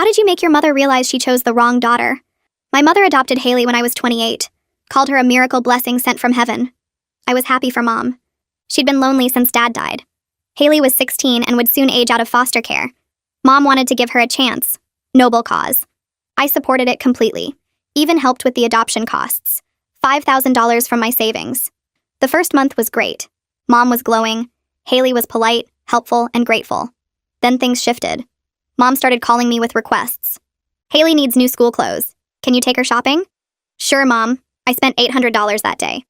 How did you make your mother realize she chose the wrong daughter? My mother adopted Haley when I was 28, called her a miracle blessing sent from heaven. I was happy for Mom. She'd been lonely since Dad died. Haley was 16 and would soon age out of foster care. Mom wanted to give her a chance. Noble cause. I supported it completely. Even helped with the adoption costs. $5,000 from my savings. The first month was great. Mom was glowing. Haley was polite, helpful, and grateful. Then things shifted. Mom started calling me with requests. Haley needs new school clothes. Can you take her shopping? Sure, Mom. I spent $800 that day.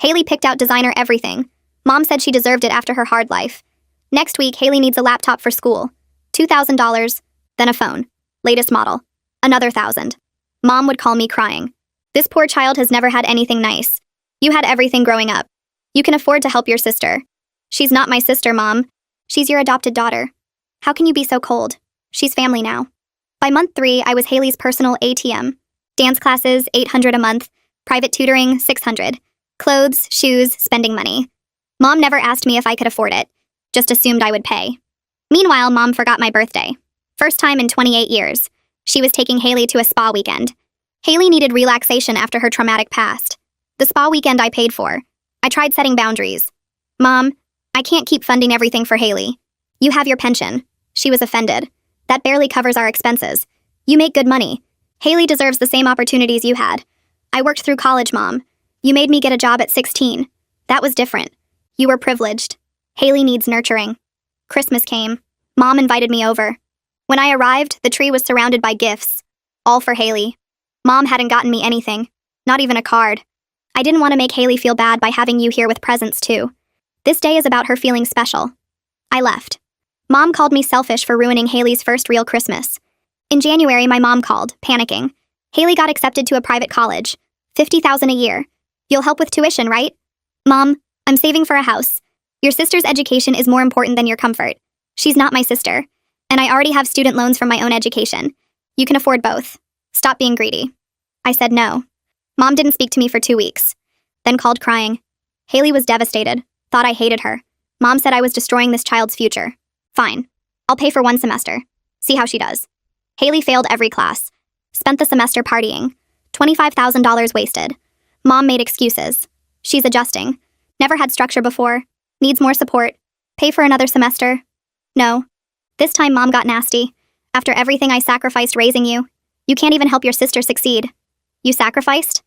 Haley picked out designer everything. Mom said she deserved it after her hard life. Next week, Haley needs a laptop for school. $2,000. Then a phone. Latest model. Another $1,000. Mom would call me crying. This poor child has never had anything nice. You had everything growing up. You can afford to help your sister. She's not my sister, Mom. She's your adopted daughter. How can you be so cold? She's family now. By month 3, I was Haley's personal ATM. Dance classes, $800 a month. Private tutoring, $600. Clothes, shoes, spending money. Mom never asked me if I could afford it. Just assumed I would pay. Meanwhile, Mom forgot my birthday. First time in 28 years. She was taking Haley to a spa weekend. Haley needed relaxation after her traumatic past. The spa weekend I paid for. I tried setting boundaries. Mom, I can't keep funding everything for Haley. You have your pension. She was offended. That barely covers our expenses. You make good money. Haley deserves the same opportunities you had. I worked through college, Mom. You made me get a job at 16. That was different. You were privileged. Haley needs nurturing. Christmas came. Mom invited me over. When I arrived, the tree was surrounded by gifts. All for Haley. Mom hadn't gotten me anything. Not even a card. I didn't want to make Haley feel bad by having you here with presents, too. This day is about her feeling special. I left. Mom called me selfish for ruining Haley's first real Christmas. In January, my mom called, panicking. Haley got accepted to a private college. $50,000 a year. You'll help with tuition, right? Mom, I'm saving for a house. Your sister's education is more important than your comfort. She's not my sister. And I already have student loans from my own education. You can afford both. Stop being greedy. I said no. Mom didn't speak to me for 2 weeks. Then called crying. Haley was devastated. Thought I hated her. Mom said I was destroying this child's future. Fine. I'll pay for 1 semester. See how she does. Haley failed every class. Spent the semester partying. $25,000 wasted. Mom made excuses. She's adjusting. Never had structure before. Needs more support. Pay for another semester. No. This time Mom got nasty. After everything I sacrificed raising you, you can't even help your sister succeed. You sacrificed?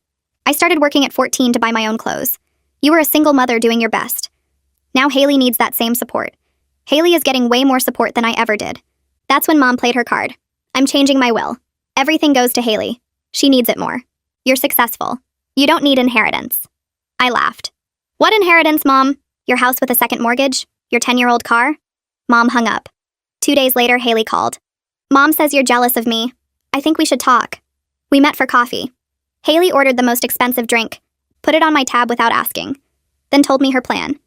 I started working at 14 to buy my own clothes. You were a single mother doing your best. Now Haley needs that same support. Haley is getting way more support than I ever did. That's when Mom played her card. I'm changing my will. Everything goes to Haley. She needs it more. You're successful. You don't need inheritance. I laughed. What inheritance, Mom? Your house with a second mortgage? Your 10-year-old car? Mom hung up. 2 days later, Haley called. Mom says you're jealous of me. I think we should talk. We met for coffee. Haley ordered the most expensive drink, put it on my tab without asking, then told me her plan.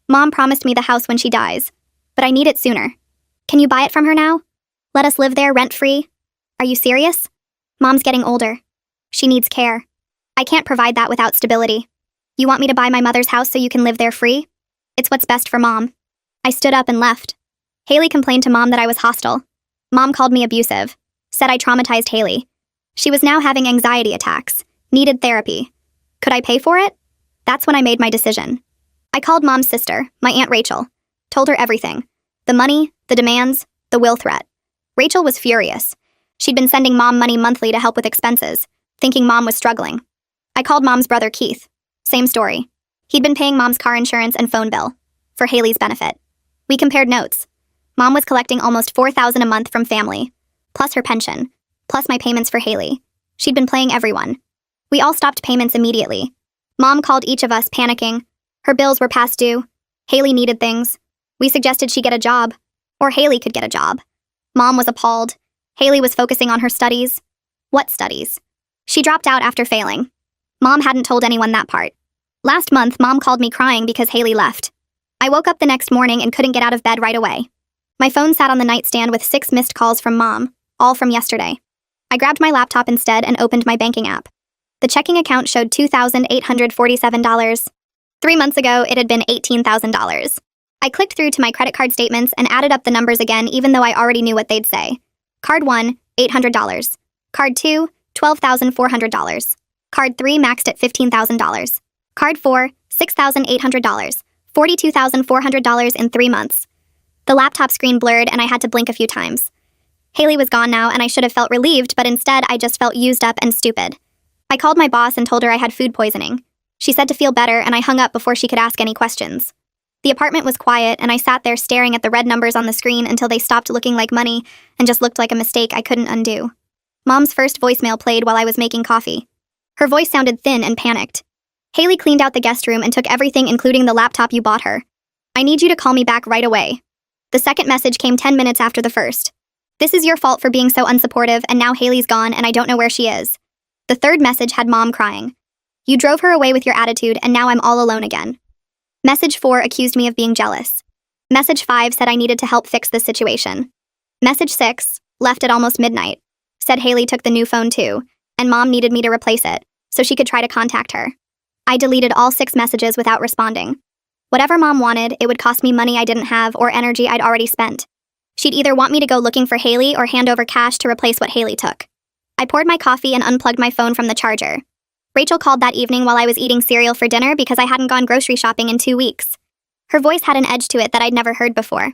Mom promised me the house when she dies, but I need it sooner. Can you buy it from her now? Let us live there rent-free? Are you serious? Mom's getting older. She needs care. I can't provide that without stability. You want me to buy my mother's house so you can live there free? It's what's best for Mom. I stood up and left. Haley complained to Mom that I was hostile. Mom called me abusive. Said I traumatized Haley. She was now having anxiety attacks. Needed therapy. Could I pay for it? That's when I made my decision. I called Mom's sister, my Aunt Rachel. Told her everything. The money, the demands, the will threat. Rachel was furious. She'd been sending Mom money monthly to help with expenses, thinking Mom was struggling. I called Mom's brother Keith. Same story. He'd been paying Mom's car insurance and phone bill. For Haley's benefit. We compared notes. Mom was collecting almost $4,000 a month from family, plus her pension, plus my payments for Haley. She'd been playing everyone. We all stopped payments immediately. Mom called each of us, panicking. Her bills were past due. Haley needed things. We suggested she get a job. Or Haley could get a job. Mom was appalled. Haley was focusing on her studies. What studies? She dropped out after failing. Mom hadn't told anyone that part. Last month, Mom called me crying because Haley left. I woke up the next morning and couldn't get out of bed right away. My phone sat on the nightstand with 6 missed calls from Mom, all from yesterday. I grabbed my laptop instead and opened my banking app. The checking account showed $2,847. 3 months ago, it had been $18,000. I clicked through to my credit card statements and added up the numbers again even though I already knew what they'd say. Card 1, $800. Card 2, $12,400. Card 3 maxed at $15,000. Card 4, $6,800. $42,400 in 3 months. The laptop screen blurred and I had to blink a few times. Haley was gone now and I should have felt relieved, but instead I just felt used up and stupid. I called my boss and told her I had food poisoning. She said to feel better and I hung up before she could ask any questions. The apartment was quiet and I sat there staring at the red numbers on the screen until they stopped looking like money and just looked like a mistake I couldn't undo. Mom's first voicemail played while I was making coffee. Her voice sounded thin and panicked. Haley cleaned out the guest room and took everything including the laptop you bought her. I need you to call me back right away. The second message came 10 minutes after the first. This is your fault for being so unsupportive and now Haley's gone and I don't know where she is. The third message had Mom crying. You drove her away with your attitude and now I'm all alone again. Message 4 accused me of being jealous. Message 5 said I needed to help fix this situation. Message 6, left at almost midnight, said Haley took the new phone too, and Mom needed me to replace it, so she could try to contact her. I deleted all 6 messages without responding. Whatever Mom wanted, it would cost me money I didn't have or energy I'd already spent. She'd either want me to go looking for Haley or hand over cash to replace what Haley took. I poured my coffee and unplugged my phone from the charger. Rachel called that evening while I was eating cereal for dinner because I hadn't gone grocery shopping in 2 weeks. Her voice had an edge to it that I'd never heard before.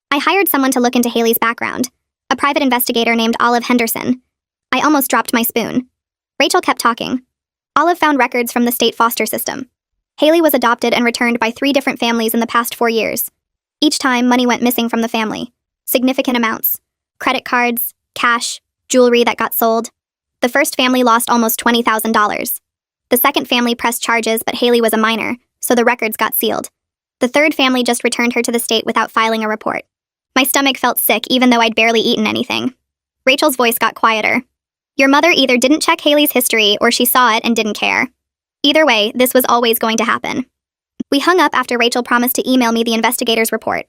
I hired someone to look into Haley's background, a private investigator named Olive Henderson. I almost dropped my spoon. Rachel kept talking. Olive found records from the state foster system. Haley was adopted and returned by 3 different families in the past 4 years. Each time, money went missing from the family. Significant amounts. Credit cards, cash, jewelry that got sold. The first family lost almost $20,000. The second family pressed charges, but Haley was a minor, so the records got sealed. The third family just returned her to the state without filing a report. My stomach felt sick even though I'd barely eaten anything. Rachel's voice got quieter. Your mother either didn't check Haley's history or she saw it and didn't care. Either way, this was always going to happen. We hung up after Rachel promised to email me the investigator's report.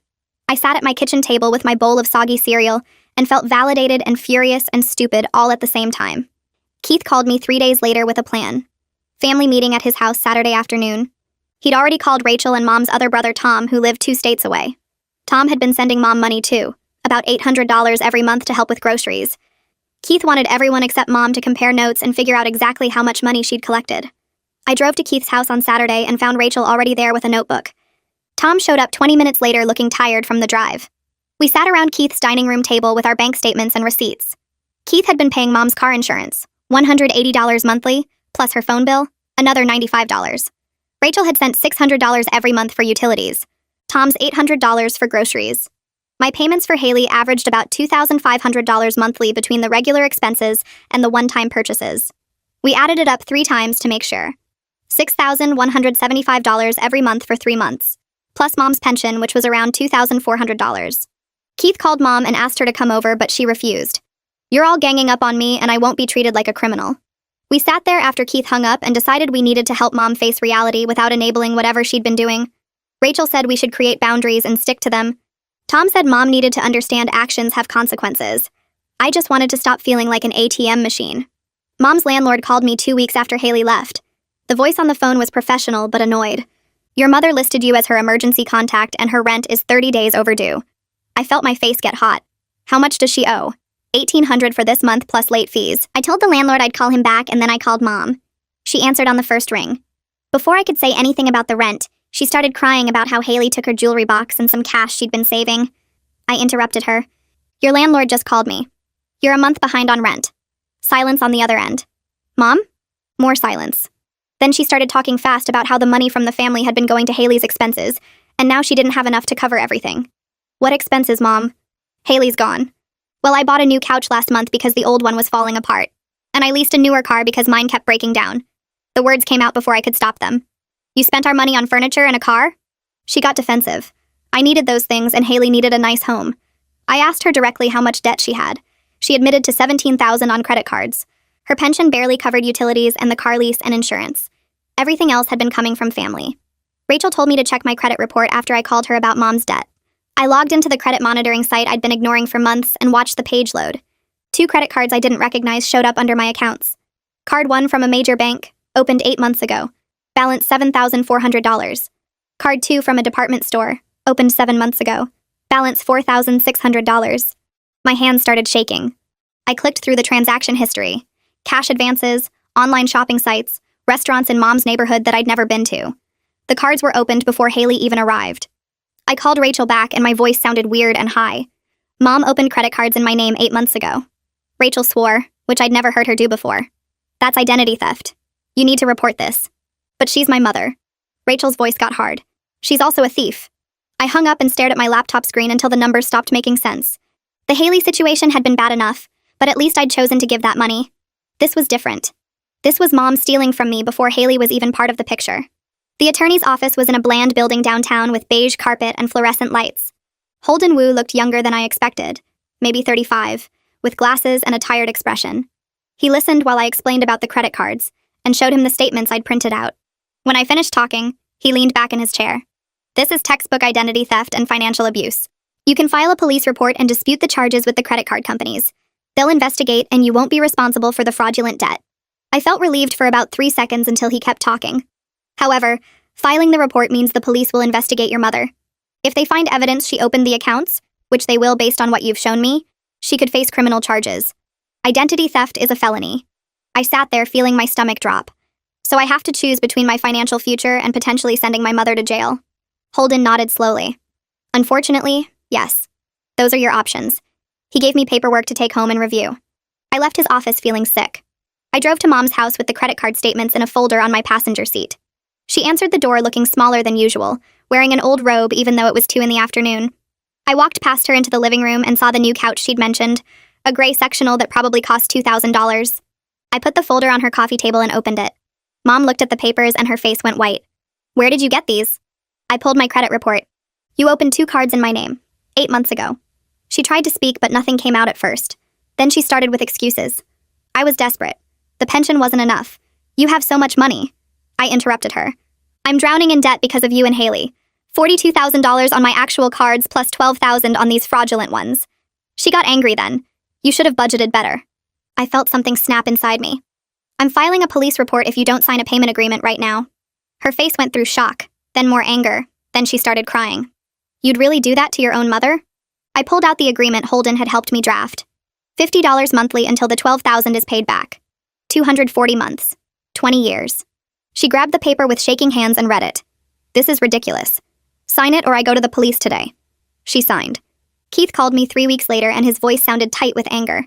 I sat at my kitchen table with my bowl of soggy cereal and felt validated and furious and stupid all at the same time. Keith called me 3 days later with a plan. Family meeting at his house Saturday afternoon. He'd already called Rachel and Mom's other brother Tom, who lived 2 states away. Tom had been sending Mom money too, about $800 every month to help with groceries. Keith wanted everyone except Mom to compare notes and figure out exactly how much money she'd collected. I drove to Keith's house on Saturday and found Rachel already there with a notebook. Tom showed up 20 minutes later looking tired from the drive. We sat around Keith's dining room table with our bank statements and receipts. Keith had been paying Mom's car insurance, $180 monthly, plus her phone bill, another $95. Rachel had sent $600 every month for utilities, Tom's $800 for groceries. My payments for Haley averaged about $2,500 monthly between the regular expenses and the one-time purchases. We added it up 3 times to make sure. $6,175 every month for 3 months, plus Mom's pension, which was around $2,400. Keith called Mom and asked her to come over, but she refused. You're all ganging up on me and I won't be treated like a criminal. We sat there after Keith hung up and decided we needed to help Mom face reality without enabling whatever she'd been doing. Rachel said we should create boundaries and stick to them. Tom said Mom needed to understand actions have consequences. I just wanted to stop feeling like an ATM machine. Mom's landlord called me 2 weeks after Haley left. The voice on the phone was professional but annoyed. Your mother listed you as her emergency contact and her rent is 30 days overdue. I felt my face get hot. How much does she owe? $1,800 for this month plus late fees. I told the landlord I'd call him back and then I called Mom. She answered on the first ring. Before I could say anything about the rent, she started crying about how Haley took her jewelry box and some cash she'd been saving. I interrupted her. Your landlord just called me. You're a month behind on rent. Silence on the other end. Mom? More silence. Then she started talking fast about how the money from the family had been going to Haley's expenses, and now she didn't have enough to cover everything. What expenses, Mom? Haley's gone. Well, I bought a new couch last month because the old one was falling apart. And I leased a newer car because mine kept breaking down. The words came out before I could stop them. You spent our money on furniture and a car? She got defensive. I needed those things and Haley needed a nice home. I asked her directly how much debt she had. She admitted to $17,000 on credit cards. Her pension barely covered utilities and the car lease and insurance. Everything else had been coming from family. Rachel told me to check my credit report after I called her about Mom's debt. I logged into the credit monitoring site I'd been ignoring for months and watched the page load. 2 credit cards I didn't recognize showed up under my accounts. Card 1 from a major bank, opened 8 months ago. Balance $7,400. Card 2 from a department store, opened 7 months ago. Balance $4,600. My hands started shaking. I clicked through the transaction history, cash advances, online shopping sites, restaurants in Mom's neighborhood that I'd never been to. The cards were opened before Haley even arrived. I called Rachel back and my voice sounded weird and high. Mom opened credit cards in my name 8 months ago. Rachel swore, which I'd never heard her do before. That's identity theft. You need to report this. But she's my mother. Rachel's voice got hard. She's also a thief. I hung up and stared at my laptop screen until the numbers stopped making sense. The Haley situation had been bad enough, but at least I'd chosen to give that money. This was different. This was Mom stealing from me before Haley was even part of the picture. The attorney's office was in a bland building downtown with beige carpet and fluorescent lights. Holden Wu looked younger than I expected, maybe 35, with glasses and a tired expression. He listened while I explained about the credit cards and showed him the statements I'd printed out. When I finished talking, he leaned back in his chair. This is textbook identity theft and financial abuse. You can file a police report and dispute the charges with the credit card companies. They'll investigate and you won't be responsible for the fraudulent debt. I felt relieved for about 3 seconds until he kept talking. However, filing the report means the police will investigate your mother. If they find evidence she opened the accounts, which they will based on what you've shown me, she could face criminal charges. Identity theft is a felony. I sat there feeling my stomach drop. So I have to choose between my financial future and potentially sending my mother to jail. Holden nodded slowly. Unfortunately, yes. Those are your options. He gave me paperwork to take home and review. I left his office feeling sick. I drove to Mom's house with the credit card statements in a folder on my passenger seat. She answered the door looking smaller than usual, wearing an old robe even though it was 2 p.m. I walked past her into the living room and saw the new couch she'd mentioned, a gray sectional that probably cost $2,000. I put the folder on her coffee table and opened it. Mom looked at the papers and her face went white. Where did you get these? I pulled my credit report. You opened 2 cards in my name, 8 months ago. She tried to speak, but nothing came out at first. Then she started with excuses. I was desperate. The pension wasn't enough. You have so much money. I interrupted her. I'm drowning in debt because of you and Haley. $42,000 on my actual cards plus $12,000 on these fraudulent ones. She got angry then. You should have budgeted better. I felt something snap inside me. I'm filing a police report if you don't sign a payment agreement right now. Her face went through shock, then more anger, then she started crying. You'd really do that to your own mother? I pulled out the agreement Holden had helped me draft. $50 monthly until the $12,000 is paid back. 240 months. 20 years. She grabbed the paper with shaking hands and read it. This is ridiculous. Sign it or I go to the police today. She signed. Keith called me 3 weeks later and his voice sounded tight with anger.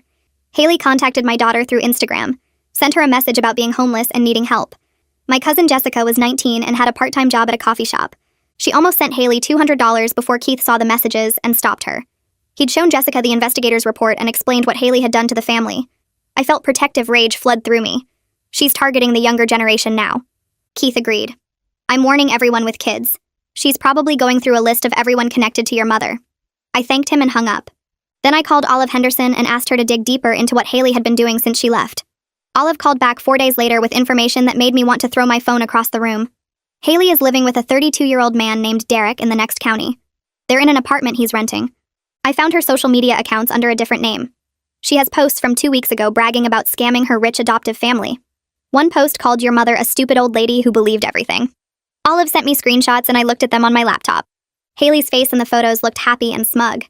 Haley contacted my daughter through Instagram, sent her a message about being homeless and needing help. My cousin Jessica was 19 and had a part-time job at a coffee shop. She almost sent Haley $200 before Keith saw the messages and stopped her. He'd shown Jessica the investigator's report and explained what Haley had done to the family. I felt protective rage flood through me. She's targeting the younger generation now. Keith agreed. I'm warning everyone with kids. She's probably going through a list of everyone connected to your mother. I thanked him and hung up. Then I called Olive Henderson and asked her to dig deeper into what Haley had been doing since she left. Olive called back 4 days later with information that made me want to throw my phone across the room. Haley is living with a 32-year-old man named Derek in the next county. They're in an apartment he's renting. I found her social media accounts under a different name. She has posts from 2 weeks ago bragging about scamming her rich adoptive family. One post called your mother a stupid old lady who believed everything. Olive sent me screenshots and I looked at them on my laptop. Haley's face in the photos looked happy and smug.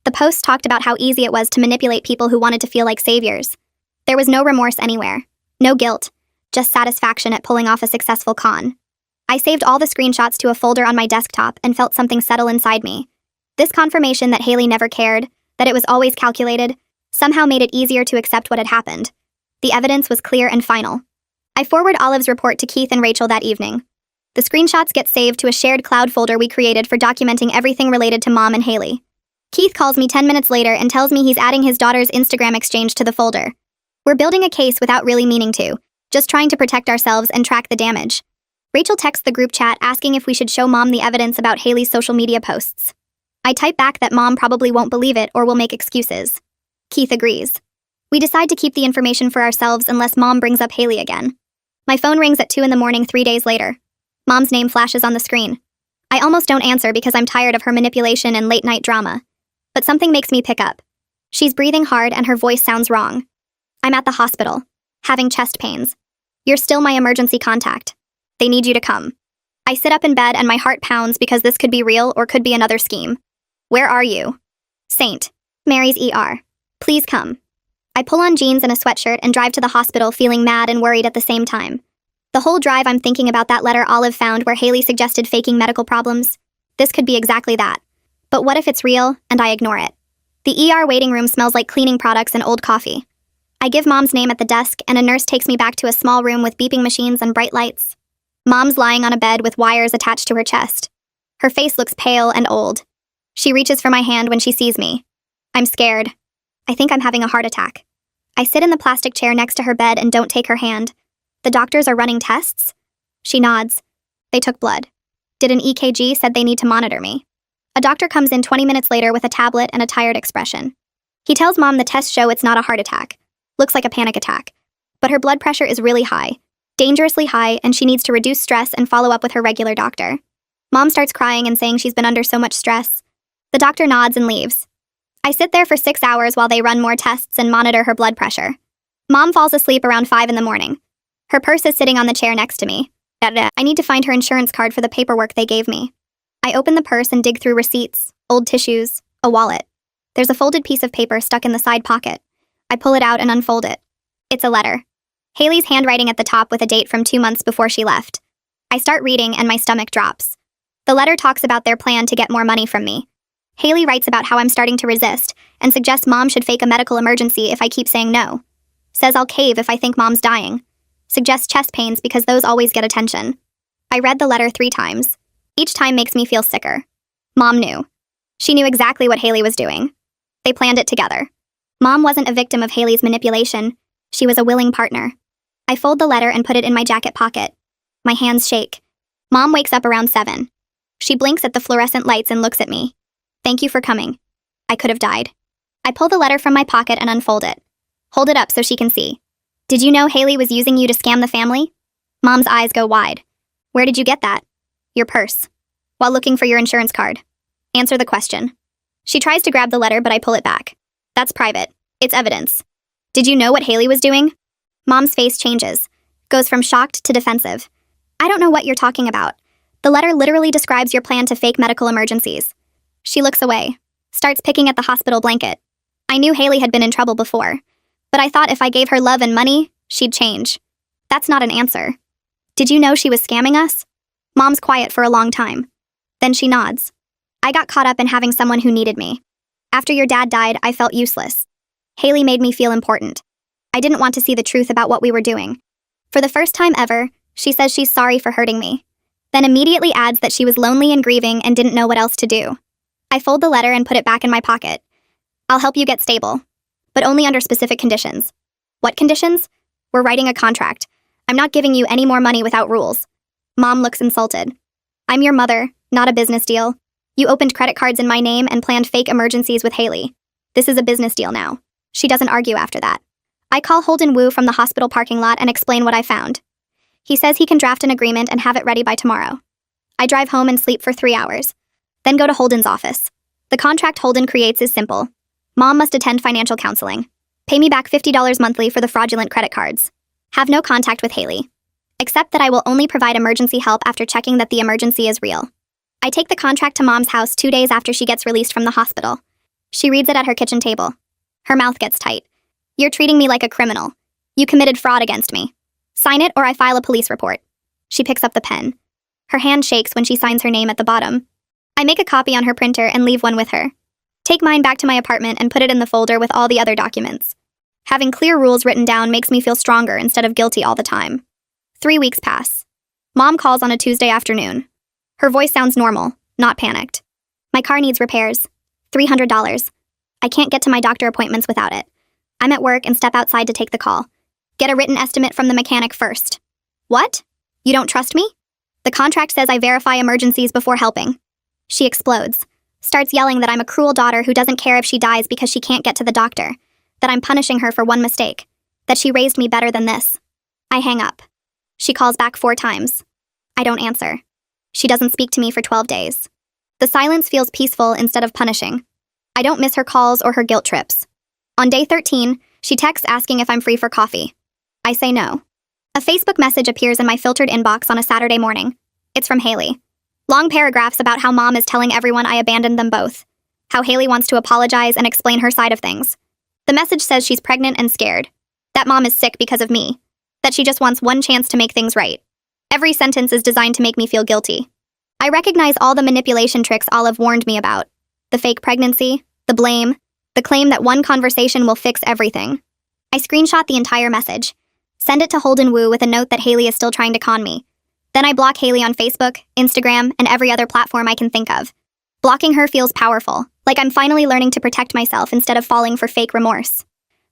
The post talked about how easy it was to manipulate people who wanted to feel like saviors. There was no remorse anywhere. No guilt. Just satisfaction at pulling off a successful con. I saved all the screenshots to a folder on my desktop and felt something settle inside me. This confirmation that Haley never cared, that it was always calculated, somehow made it easier to accept what had happened. The evidence was clear and final. I forwarded Olive's report to Keith and Rachel that evening. The screenshots get saved to a shared cloud folder we created for documenting everything related to Mom and Haley. Keith calls me 10 minutes later and tells me he's adding his daughter's Instagram exchange to the folder. We're building a case without really meaning to, just trying to protect ourselves and track the damage. Rachel texts the group chat asking if we should show Mom the evidence about Haley's social media posts. I type back that Mom probably won't believe it or will make excuses. Keith agrees. We decide to keep the information for ourselves unless Mom brings up Haley again. My phone rings at 2 a.m. 3 days later. Mom's name flashes on the screen. I almost don't answer because I'm tired of her manipulation and late-night drama. But something makes me pick up. She's breathing hard and her voice sounds wrong. I'm at the hospital, having chest pains. You're still my emergency contact. They need you to come. I sit up in bed and my heart pounds because this could be real or could be another scheme. Where are you? Saint. Mary's ER. Please come. I pull on jeans and a sweatshirt and drive to the hospital feeling mad and worried at the same time. The whole drive I'm thinking about that letter Olive found where Haley suggested faking medical problems. This could be exactly that. But what if it's real and I ignore it? The ER waiting room smells like cleaning products and old coffee. I give Mom's name at the desk and a nurse takes me back to a small room with beeping machines and bright lights. Mom's lying on a bed with wires attached to her chest. Her face looks pale and old. She reaches for my hand when she sees me. I'm scared. I think I'm having a heart attack. I sit in the plastic chair next to her bed and don't take her hand. The doctors are running tests? She nods. They took blood. Did an EKG, said they need to monitor me. A doctor comes in 20 minutes later with a tablet and a tired expression. He tells Mom the tests show it's not a heart attack. Looks like a panic attack. But her blood pressure is really high, dangerously high, and she needs to reduce stress and follow up with her regular doctor. Mom starts crying and saying she's been under so much stress. The doctor nods and leaves. I sit there for 6 hours while they run more tests and monitor her blood pressure. Mom falls asleep around 5 in the morning. Her purse is sitting on the chair next to me. I need to find her insurance card for the paperwork they gave me. I open the purse and dig through receipts, old tissues, a wallet. There's a folded piece of paper stuck in the side pocket. I pull it out and unfold it. It's a letter. Haley's handwriting at the top with a date from 2 months before she left. I start reading and my stomach drops. The letter talks about their plan to get more money from me. Haley writes about how I'm starting to resist and suggests Mom should fake a medical emergency if I keep saying no. Says I'll cave if I think Mom's dying. Suggests chest pains because those always get attention. I read the letter 3 times. Each time makes me feel sicker. Mom knew. She knew exactly what Haley was doing. They planned it together. Mom wasn't a victim of Haley's manipulation. She was a willing partner. I fold the letter and put it in my jacket pocket. My hands shake. Mom wakes up around 7. She blinks at the fluorescent lights and looks at me. Thank you for coming. I could have died. I pull the letter from my pocket and unfold it. Hold it up so she can see. Did you know Haley was using you to scam the family? Mom's eyes go wide. Where did you get that? Your purse. While looking for your insurance card. Answer the question. She tries to grab the letter, but I pull it back. That's private. It's evidence. Did you know what Haley was doing? Mom's face changes. Goes from shocked to defensive. I don't know what you're talking about. The letter literally describes your plan to fake medical emergencies. She looks away. Starts picking at the hospital blanket. I knew Haley had been in trouble before. But I thought if I gave her love and money, she'd change. That's not an answer. Did you know she was scamming us? Mom's quiet for a long time. Then she nods. I got caught up in having someone who needed me. After your dad died, I felt useless. Haley made me feel important. I didn't want to see the truth about what we were doing. For the first time ever, she says she's sorry for hurting me. Then immediately adds that she was lonely and grieving and didn't know what else to do. I fold the letter and put it back in my pocket. I'll help you get stable. But only under specific conditions. What conditions? We're writing a contract. I'm not giving you any more money without rules. Mom looks insulted. I'm your mother, not a business deal. You opened credit cards in my name and planned fake emergencies with Haley. This is a business deal now. She doesn't argue after that. I call Holden Wu from the hospital parking lot and explain what I found. He says he can draft an agreement and have it ready by tomorrow. I drive home and sleep for 3 hours. Then go to Holden's office. The contract Holden creates is simple. Mom must attend financial counseling. Pay me back $50 monthly for the fraudulent credit cards. Have no contact with Haley. Except that I will only provide emergency help after checking that the emergency is real. I take the contract to Mom's house 2 days after she gets released from the hospital. She reads it at her kitchen table. Her mouth gets tight. You're treating me like a criminal. You committed fraud against me. Sign it or I file a police report. She picks up the pen. Her hand shakes when she signs her name at the bottom. I make a copy on her printer and leave one with her. Take mine back to my apartment and put it in the folder with all the other documents. Having clear rules written down makes me feel stronger instead of guilty all the time. 3 weeks pass. Mom calls on a Tuesday afternoon. Her voice sounds normal, not panicked. My car needs repairs. $300. I can't get to my doctor appointments without it. I'm at work and step outside to take the call. Get a written estimate from the mechanic first. What? You don't trust me? The contract says I verify emergencies before helping. She explodes. Starts yelling that I'm a cruel daughter who doesn't care if she dies because she can't get to the doctor. That I'm punishing her for one mistake. That she raised me better than this. I hang up. She calls back 4 times. I don't answer. She doesn't speak to me for 12 days. The silence feels peaceful instead of punishing. I don't miss her calls or her guilt trips. On day 13, she texts asking if I'm free for coffee. I say no. A Facebook message appears in my filtered inbox on a Saturday morning. It's from Haley. Long paragraphs about how Mom is telling everyone I abandoned them both. How Haley wants to apologize and explain her side of things. The message says she's pregnant and scared, that mom is sick because of me, that she just wants one chance to make things right. Every sentence is designed to make me feel guilty. I recognize all the manipulation tricks Olive warned me about. The fake pregnancy, the blame, the claim that one conversation will fix everything. I screenshot the entire message, send it to Holden Wu with a note that Haley is still trying to con me. Then I block Haley on Facebook, Instagram, and every other platform I can think of. Blocking her feels powerful, like I'm finally learning to protect myself instead of falling for fake remorse.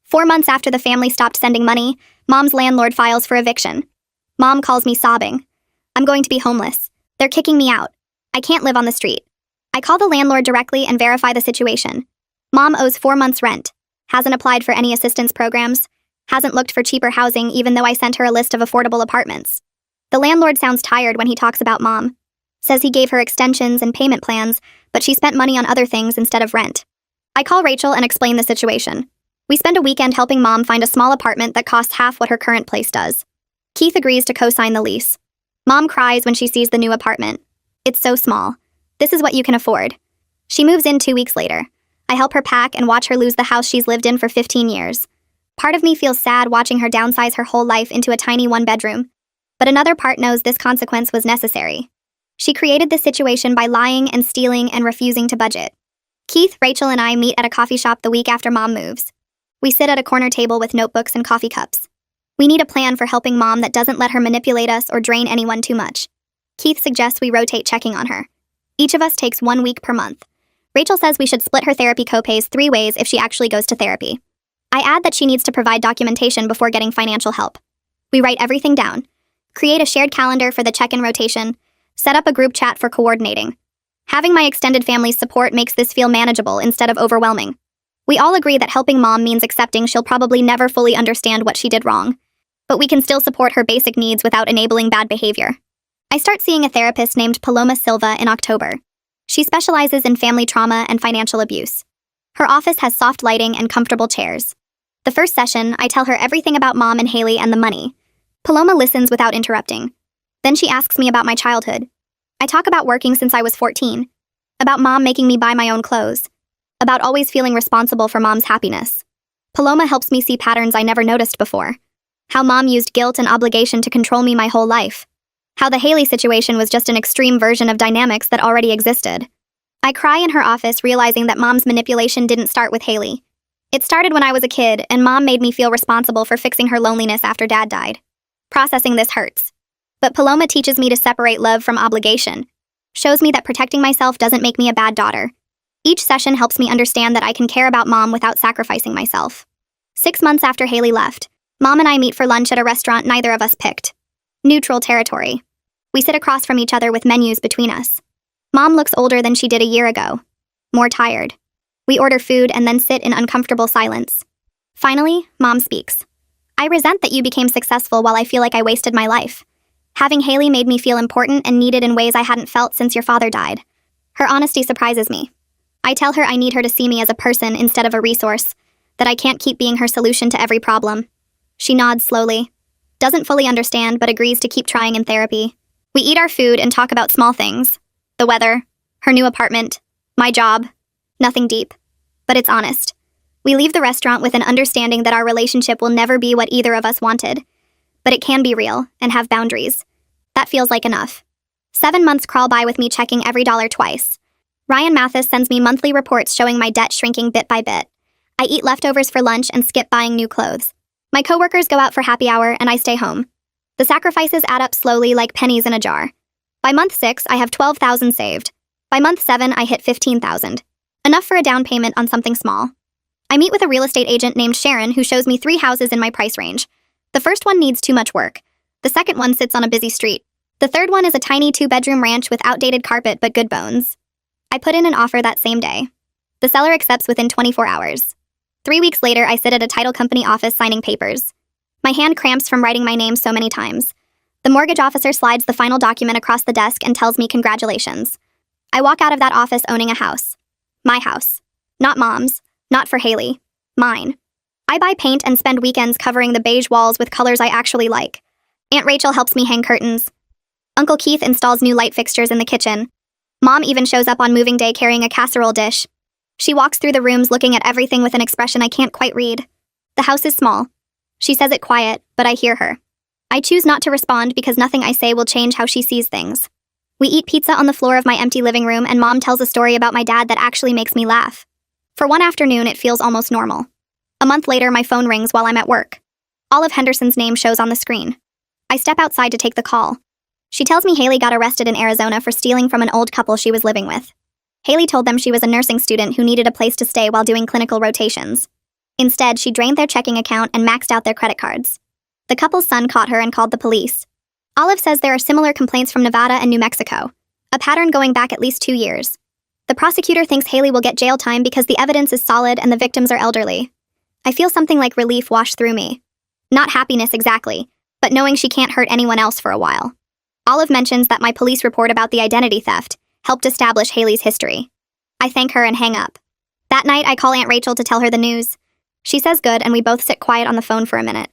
4 months after the family stopped sending money, Mom's landlord files for eviction. Mom calls me sobbing. I'm going to be homeless. They're kicking me out. I can't live on the street. I call the landlord directly and verify the situation. Mom owes 4 months' rent, hasn't applied for any assistance programs, hasn't looked for cheaper housing even though I sent her a list of affordable apartments. The landlord sounds tired when he talks about Mom. Says he gave her extensions and payment plans, but she spent money on other things instead of rent. I call Rachel and explain the situation. We spend a weekend helping Mom find a small apartment that costs half what her current place does. Keith agrees to co-sign the lease. Mom cries when she sees the new apartment. It's so small. This is what you can afford. She moves in 2 weeks later. I help her pack and watch her lose the house she's lived in for 15 years. Part of me feels sad watching her downsize her whole life into a tiny one-bedroom. But another part knows this consequence was necessary. She created this situation by lying and stealing and refusing to budget. Keith, Rachel, and I meet at a coffee shop the week after Mom moves. We sit at a corner table with notebooks and coffee cups. We need a plan for helping Mom that doesn't let her manipulate us or drain anyone too much. Keith suggests we rotate checking on her. Each of us takes 1 week per month. Rachel says we should split her therapy copays 3 ways if she actually goes to therapy. I add that she needs to provide documentation before getting financial help. We write everything down, create a shared calendar for the check-in rotation, set up a group chat for coordinating. Having my extended family's support makes this feel manageable instead of overwhelming. We all agree that helping Mom means accepting she'll probably never fully understand what she did wrong, but we can still support her basic needs without enabling bad behavior. I start seeing a therapist named Paloma Silva in October. She specializes in family trauma and financial abuse. Her office has soft lighting and comfortable chairs. The first session, I tell her everything about Mom and Haley and the money. Paloma listens without interrupting. Then she asks me about my childhood. I talk about working since I was 14, about Mom making me buy my own clothes, about always feeling responsible for Mom's happiness. Paloma helps me see patterns I never noticed before. How Mom used guilt and obligation to control me my whole life. How the Haley situation was just an extreme version of dynamics that already existed. I cry in her office realizing that Mom's manipulation didn't start with Haley. It started when I was a kid, and Mom made me feel responsible for fixing her loneliness after Dad died. Processing this hurts. But Paloma teaches me to separate love from obligation. Shows me that protecting myself doesn't make me a bad daughter. Each session helps me understand that I can care about Mom without sacrificing myself. 6 months after Haley left, Mom and I meet for lunch at a restaurant neither of us picked. Neutral territory. We sit across from each other with menus between us. Mom looks older than she did a year ago. More tired. We order food and then sit in uncomfortable silence. Finally, Mom speaks. I resent that you became successful while I feel like I wasted my life. Having Haley made me feel important and needed in ways I hadn't felt since your father died. Her honesty surprises me. I tell her I need her to see me as a person instead of a resource, that I can't keep being her solution to every problem. She nods slowly, doesn't fully understand but agrees to keep trying in therapy. We eat our food and talk about small things. The weather, her new apartment, my job. Nothing deep. But it's honest. We leave the restaurant with an understanding that our relationship will never be what either of us wanted. But it can be real and have boundaries. That feels like enough. 7 months crawl by with me checking every dollar twice. Ryan Mathis sends me monthly reports showing my debt shrinking bit by bit. I eat leftovers for lunch and skip buying new clothes. My coworkers go out for happy hour and I stay home. The sacrifices add up slowly like pennies in a jar. By month 6, I have $12,000 saved. By month 7, I hit $15,000. Enough for a down payment on something small. I meet with a real estate agent named Sharon who shows me 3 houses in my price range. The first one needs too much work. The second one sits on a busy street. The third one is a tiny 2-bedroom ranch with outdated carpet but good bones. I put in an offer that same day. The seller accepts within 24 hours. 3 weeks later, I sit at a title company office signing papers. My hand cramps from writing my name so many times. The mortgage officer slides the final document across the desk and tells me congratulations. I walk out of that office owning a house. My house. Not Mom's. Not for Haley. Mine. I buy paint and spend weekends covering the beige walls with colors I actually like. Aunt Rachel helps me hang curtains. Uncle Keith installs new light fixtures in the kitchen. Mom even shows up on moving day carrying a casserole dish. She walks through the rooms looking at everything with an expression I can't quite read. The house is small. She says it quiet, but I hear her. I choose not to respond because nothing I say will change how she sees things. We eat pizza on the floor of my empty living room, and Mom tells a story about my dad that actually makes me laugh. For one afternoon, it feels almost normal. A month later, my phone rings while I'm at work. Olive Henderson's name shows on the screen. I step outside to take the call. She tells me Haley got arrested in Arizona for stealing from an old couple she was living with. Haley told them she was a nursing student who needed a place to stay while doing clinical rotations. Instead, she drained their checking account and maxed out their credit cards. The couple's son caught her and called the police. Olive says there are similar complaints from Nevada and New Mexico, a pattern going back at least 2 years. The prosecutor thinks Haley will get jail time because the evidence is solid and the victims are elderly. I feel something like relief wash through me. Not happiness exactly, but knowing she can't hurt anyone else for a while. Olive mentions that my police report about the identity theft helped establish Haley's history. I thank her and hang up. That night, I call Aunt Rachel to tell her the news. She says good, and we both sit quiet on the phone for a minute.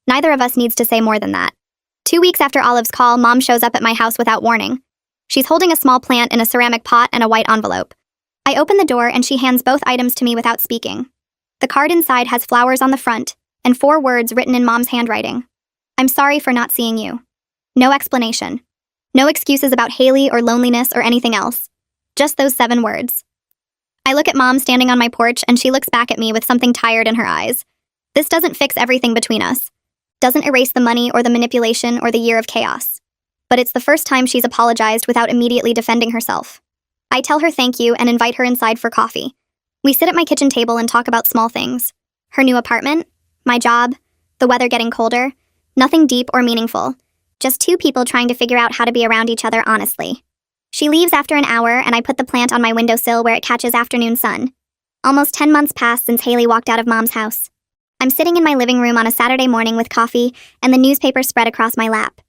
Neither of us needs to say more than that. 2 weeks after Olive's call, Mom shows up at my house without warning. She's holding a small plant in a ceramic pot and a white envelope. I open the door and she hands both items to me without speaking. The card inside has flowers on the front and 4 words written in Mom's handwriting. I'm sorry for not seeing you. No explanation. No excuses about Haley or loneliness or anything else. Just those 7 words. I look at Mom standing on my porch and she looks back at me with something tired in her eyes. This doesn't fix everything between us. Doesn't erase the money or the manipulation or the year of chaos. But it's the first time she's apologized without immediately defending herself. I tell her thank you and invite her inside for coffee. We sit at my kitchen table and talk about small things. Her new apartment, my job, the weather getting colder. Nothing deep or meaningful. Just 2 people trying to figure out how to be around each other honestly. She leaves after an hour and I put the plant on my windowsill where it catches afternoon sun. Almost 10 months pass since Haley walked out of Mom's house. I'm sitting in my living room on a Saturday morning with coffee and the newspaper spread across my lap.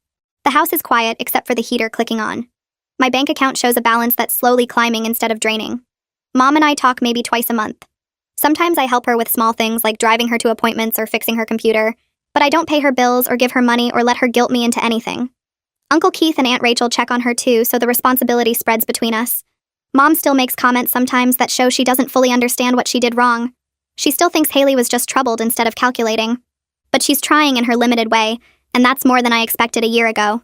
The house is quiet except for the heater clicking on. My bank account shows a balance that's slowly climbing instead of draining. Mom and I talk maybe twice a month. Sometimes I help her with small things like driving her to appointments or fixing her computer, but I don't pay her bills or give her money or let her guilt me into anything. Uncle Keith and Aunt Rachel check on her too, so the responsibility spreads between us. Mom still makes comments sometimes that show she doesn't fully understand what she did wrong. She still thinks Haley was just troubled instead of calculating. But she's trying in her limited way, and that's more than I expected a year ago.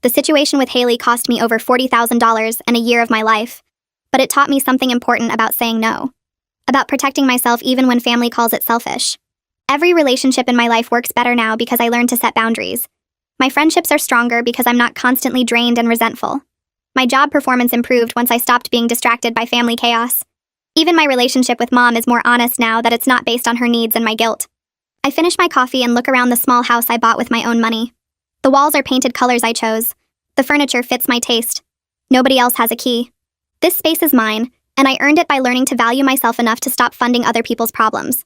The situation with Haley cost me over $40,000 and a year of my life, but it taught me something important about saying no. About protecting myself even when family calls it selfish. Every relationship in my life works better now because I learned to set boundaries. My friendships are stronger because I'm not constantly drained and resentful. My job performance improved once I stopped being distracted by family chaos. Even my relationship with Mom is more honest now that it's not based on her needs and my guilt. I finish my coffee and look around the small house I bought with my own money. The walls are painted colors I chose. The furniture fits my taste. Nobody else has a key. This space is mine, and I earned it by learning to value myself enough to stop funding other people's problems.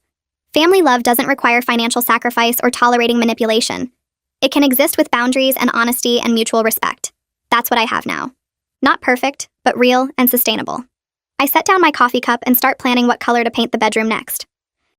Family love doesn't require financial sacrifice or tolerating manipulation. It can exist with boundaries and honesty and mutual respect. That's what I have now. Not perfect, but real and sustainable. I set down my coffee cup and start planning what color to paint the bedroom next.